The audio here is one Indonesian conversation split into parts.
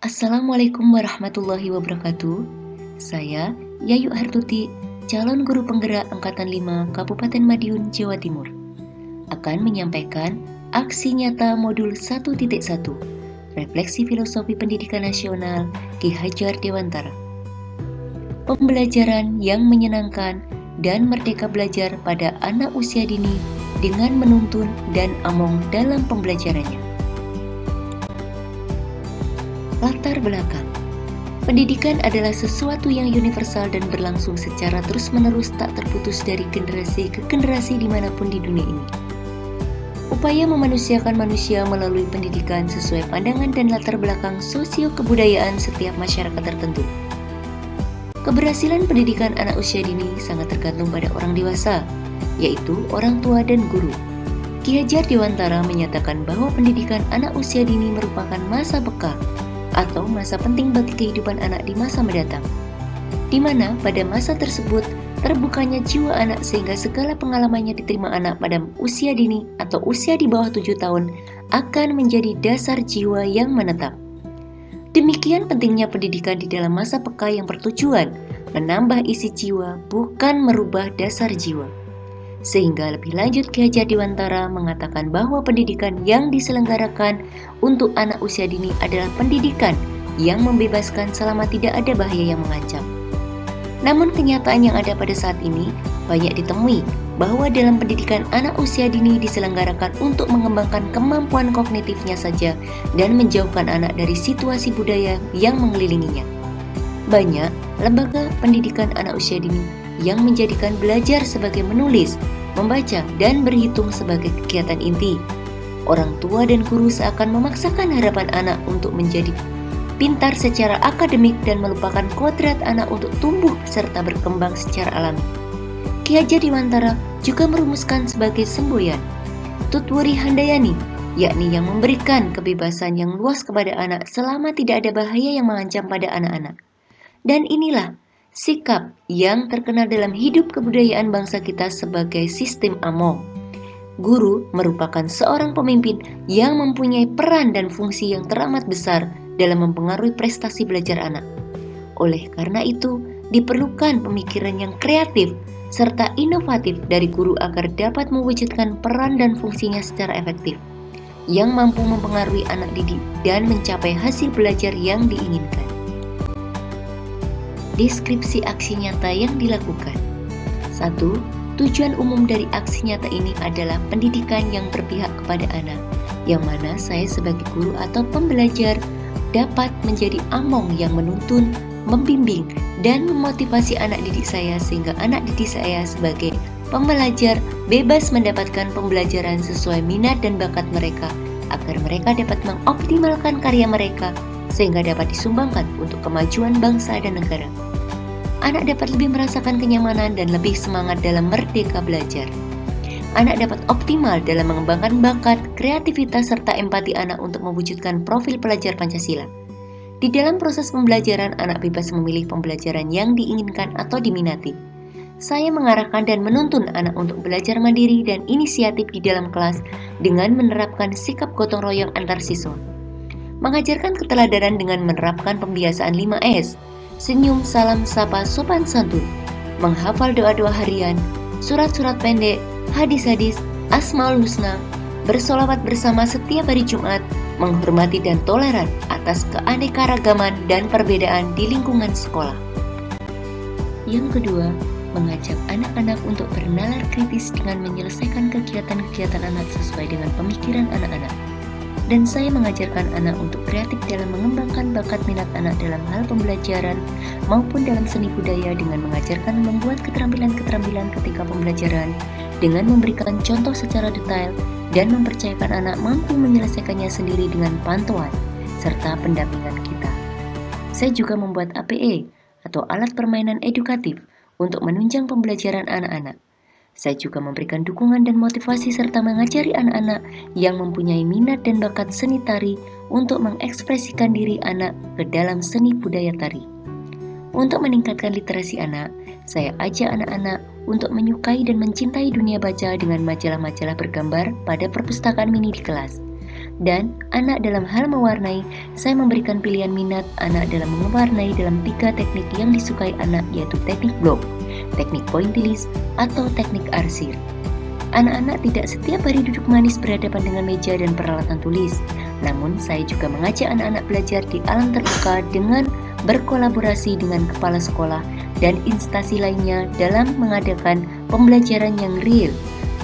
Assalamualaikum warahmatullahi wabarakatuh. Saya Yayu Hartuti, calon guru penggerak Angkatan 5 Kabupaten Madiun, Jawa Timur, akan menyampaikan aksi nyata modul 1.1, Refleksi Filosofi Pendidikan Nasional Ki Hajar Dewantara. Pembelajaran yang menyenangkan dan merdeka belajar pada anak usia dini dengan menuntun dan among dalam pembelajarannya. Latar belakang. Pendidikan adalah sesuatu yang universal dan berlangsung secara terus-menerus tak terputus dari generasi ke generasi dimanapun di dunia ini. Upaya memanusiakan manusia melalui pendidikan sesuai pandangan dan latar belakang sosio-kebudayaan setiap masyarakat tertentu. Keberhasilan pendidikan anak usia dini sangat tergantung pada orang dewasa, yaitu orang tua dan guru. Ki Hajar Dewantara menyatakan bahwa pendidikan anak usia dini merupakan masa peka atau masa penting bagi kehidupan anak di masa mendatang, di mana pada masa tersebut terbukanya jiwa anak sehingga segala pengalamannya diterima anak pada usia dini atau usia di bawah 7 tahun akan menjadi dasar jiwa yang menetap. Demikian pentingnya pendidikan di dalam masa peka yang bertujuan menambah isi jiwa, bukan merubah dasar jiwa. Sehingga lebih lanjut Ki Hajar Dewantara mengatakan bahwa pendidikan yang diselenggarakan untuk anak usia dini adalah pendidikan yang membebaskan selama tidak ada bahaya yang mengancam. Namun kenyataan yang ada pada saat ini banyak ditemui bahwa dalam pendidikan anak usia dini diselenggarakan untuk mengembangkan kemampuan kognitifnya saja dan menjauhkan anak dari situasi budaya yang mengelilinginya. Banyak lembaga pendidikan anak usia dini yang menjadikan belajar sebagai menulis, membaca, dan berhitung sebagai kegiatan inti. Orang tua dan guru seakan memaksakan harapan anak untuk menjadi pintar secara akademik dan melupakan kodrat anak untuk tumbuh serta berkembang secara alami. Ki Hajar Dewantara juga merumuskan sebagai semboyan Tutwuri Handayani, yakni yang memberikan kebebasan yang luas kepada anak selama tidak ada bahaya yang mengancam pada anak-anak. Dan inilah sikap yang terkenal dalam hidup kebudayaan bangsa kita sebagai sistem among. Guru merupakan seorang pemimpin yang mempunyai peran dan fungsi yang teramat besar dalam mempengaruhi prestasi belajar anak. Oleh karena itu, diperlukan pemikiran yang kreatif serta inovatif dari guru agar dapat mewujudkan peran dan fungsinya secara efektif, yang mampu mempengaruhi anak didik dan mencapai hasil belajar yang diinginkan. Deskripsi aksi nyata yang dilakukan. 1. Tujuan umum dari aksi nyata ini adalah pendidikan yang berpihak kepada anak, yang mana saya sebagai guru atau pembelajar dapat menjadi among yang menuntun, membimbing, dan memotivasi anak didik saya sehingga anak didik saya sebagai pembelajar bebas mendapatkan pembelajaran sesuai minat dan bakat mereka agar mereka dapat mengoptimalkan karya mereka sehingga dapat disumbangkan untuk kemajuan bangsa dan negara. Anak dapat lebih merasakan kenyamanan dan lebih semangat dalam merdeka belajar. Anak dapat optimal dalam mengembangkan bakat, kreativitas, serta empati anak untuk mewujudkan profil pelajar Pancasila. Di dalam proses pembelajaran, anak bebas memilih pembelajaran yang diinginkan atau diminati. Saya mengarahkan dan menuntun anak untuk belajar mandiri dan inisiatif di dalam kelas dengan menerapkan sikap gotong royong antar siswa. Mengajarkan keteladanan dengan menerapkan pembiasaan 5S, senyum, salam, sapa, sopan santun, menghafal doa-doa harian, surat-surat pendek, hadis-hadis, asmaul husna, bersolawat bersama setiap hari Jumat, menghormati dan toleran atas keanekaragaman dan perbedaan di lingkungan sekolah. Yang kedua, mengajak anak-anak untuk bernalar kritis dengan menyelesaikan kegiatan-kegiatan anak sesuai dengan pemikiran anak-anak. Dan saya mengajarkan anak untuk kreatif dalam mengembangkan bakat minat anak dalam hal pembelajaran maupun dalam seni budaya dengan mengajarkan membuat keterampilan-keterampilan ketika pembelajaran dengan memberikan contoh secara detail dan mempercayakan anak mampu menyelesaikannya sendiri dengan pantauan serta pendampingan kita. Saya juga membuat APE atau alat permainan edukatif untuk menunjang pembelajaran anak-anak. Saya juga memberikan dukungan dan motivasi serta mengajari anak-anak yang mempunyai minat dan bakat seni tari untuk mengekspresikan diri anak ke dalam seni budaya tari. Untuk meningkatkan literasi anak, saya ajak anak-anak untuk menyukai dan mencintai dunia baca dengan majalah-majalah bergambar pada perpustakaan mini di kelas. Dan anak dalam hal mewarnai, saya memberikan pilihan minat anak dalam mewarnai dalam 3 teknik yang disukai anak, yaitu teknik blok, teknik pointillis, atau teknik arsir. Anak-anak tidak setiap hari duduk manis berhadapan dengan meja dan peralatan tulis. Namun, saya juga mengajak anak-anak belajar di alam terbuka dengan berkolaborasi dengan kepala sekolah dan instansi lainnya dalam mengadakan pembelajaran yang real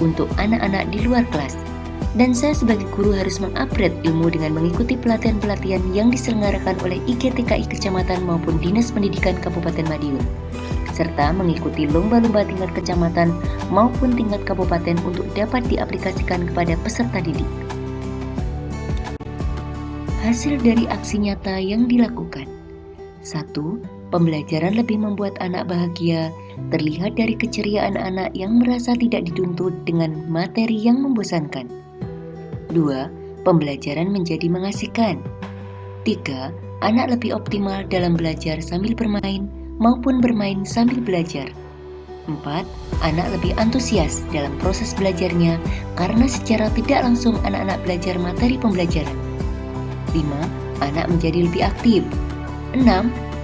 untuk anak-anak di luar kelas. Dan saya sebagai guru harus mengupgrade ilmu dengan mengikuti pelatihan-pelatihan yang diselenggarakan oleh IGTKI Kecamatan maupun Dinas Pendidikan Kabupaten Madiun, serta mengikuti lomba-lomba tingkat kecamatan maupun tingkat kabupaten untuk dapat diaplikasikan kepada peserta didik. Hasil dari aksi nyata yang dilakukan. 1. Pembelajaran lebih membuat anak bahagia, terlihat dari keceriaan anak yang merasa tidak dituntut dengan materi yang membosankan. 2. Pembelajaran menjadi mengasihkan. 3. Anak lebih optimal dalam belajar sambil bermain maupun bermain sambil belajar. 4. Anak lebih antusias dalam proses belajarnya karena secara tidak langsung anak-anak belajar materi pembelajaran. 5. Anak menjadi lebih aktif. 6.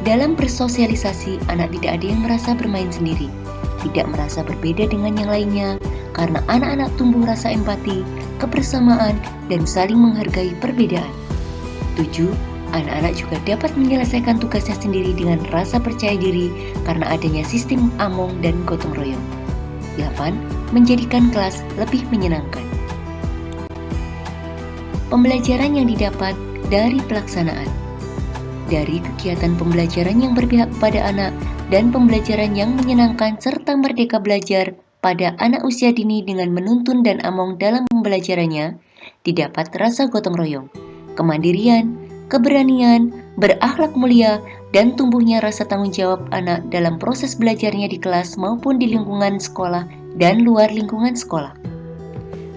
Dalam bersosialisasi, anak tidak ada yang merasa bermain sendiri, tidak merasa berbeda dengan yang lainnya, karena anak-anak tumbuh rasa empati, kebersamaan, dan saling menghargai perbedaan. 7. Anak-anak juga dapat menyelesaikan tugasnya sendiri dengan rasa percaya diri karena adanya sistem among dan gotong royong. 8. Menjadikan kelas lebih menyenangkan. Pembelajaran yang didapat dari pelaksanaan. Dari kegiatan pembelajaran yang berpihak pada anak dan pembelajaran yang menyenangkan serta merdeka belajar pada anak usia dini dengan menuntun dan among dalam pembelajarannya, didapat rasa gotong royong, kemandirian, keberanian, berakhlak mulia, dan tumbuhnya rasa tanggung jawab anak dalam proses belajarnya di kelas maupun di lingkungan sekolah dan luar lingkungan sekolah.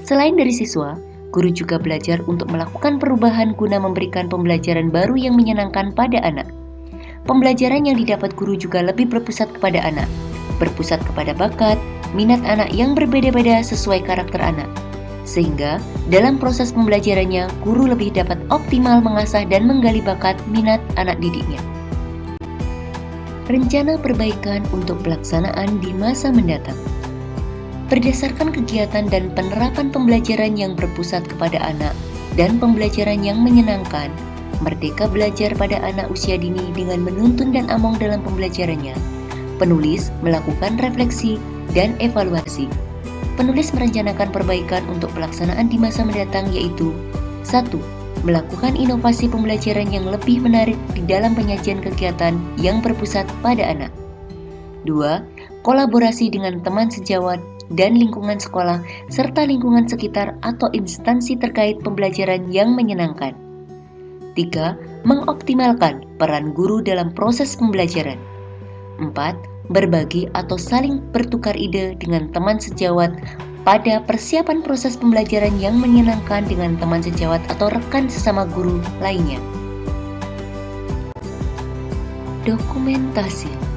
Selain dari siswa, guru juga belajar untuk melakukan perubahan guna memberikan pembelajaran baru yang menyenangkan pada anak. Pembelajaran yang didapat guru juga lebih berpusat kepada anak, berpusat kepada bakat, minat anak yang berbeda-beda sesuai karakter anak. Sehingga dalam proses pembelajarannya, guru lebih dapat optimal mengasah dan menggali bakat minat anak didiknya. Rencana perbaikan untuk pelaksanaan di masa mendatang. Berdasarkan kegiatan dan penerapan pembelajaran yang berpusat kepada anak dan pembelajaran yang menyenangkan, merdeka belajar pada anak usia dini dengan menuntun dan among dalam pembelajarannya, penulis melakukan refleksi dan evaluasi. Penulis merencanakan perbaikan untuk pelaksanaan di masa mendatang yaitu 1. Melakukan inovasi pembelajaran yang lebih menarik di dalam penyajian kegiatan yang berpusat pada anak. 2. Kolaborasi dengan teman sejawat dan lingkungan sekolah serta lingkungan sekitar atau instansi terkait pembelajaran yang menyenangkan. 3. Mengoptimalkan peran guru dalam proses pembelajaran. 4. Berbagi atau saling bertukar ide dengan teman sejawat pada persiapan proses pembelajaran yang menyenangkan dengan teman sejawat atau rekan sesama guru lainnya. Dokumentasi.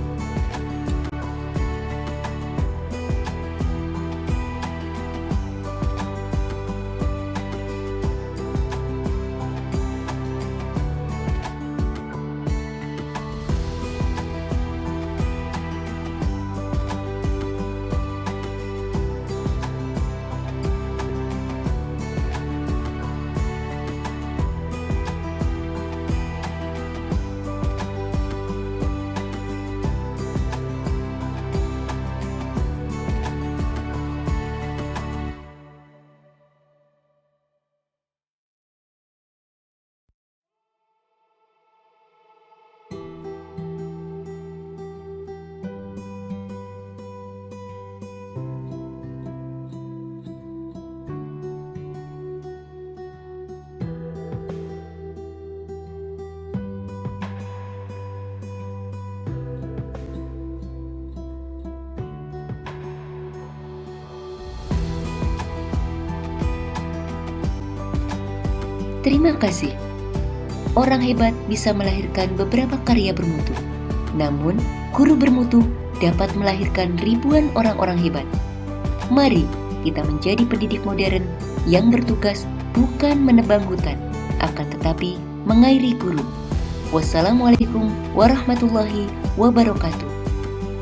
Terima kasih. Orang hebat bisa melahirkan beberapa karya bermutu. Namun, guru bermutu dapat melahirkan ribuan orang-orang hebat. Mari kita menjadi pendidik modern yang bertugas bukan menebang hutan, akan tetapi mengairi gurun. Wassalamualaikum warahmatullahi wabarakatuh.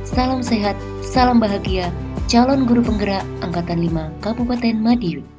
Salam sehat, salam bahagia, calon guru penggerak Angkatan 5 Kabupaten Madiun.